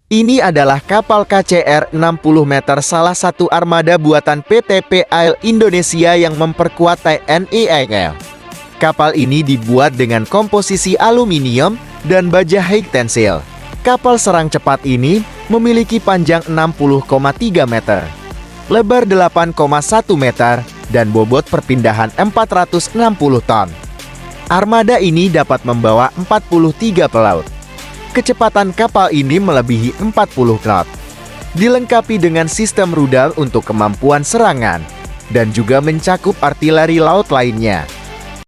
Ini adalah kapal KCR 60 meter, salah satu armada buatan PT PAL Indonesia yang memperkuat TNI AL. Kapal ini dibuat dengan komposisi aluminium dan baja high tensile. Kapal serang cepat ini memiliki panjang 60,3 meter, lebar 8,1 meter, dan bobot perpindahan 460 ton. Armada ini dapat membawa 43 pelaut. Kecepatan kapal ini melebihi 40 knot. Dilengkapi dengan sistem rudal untuk kemampuan serangan, dan juga mencakup artileri laut lainnya.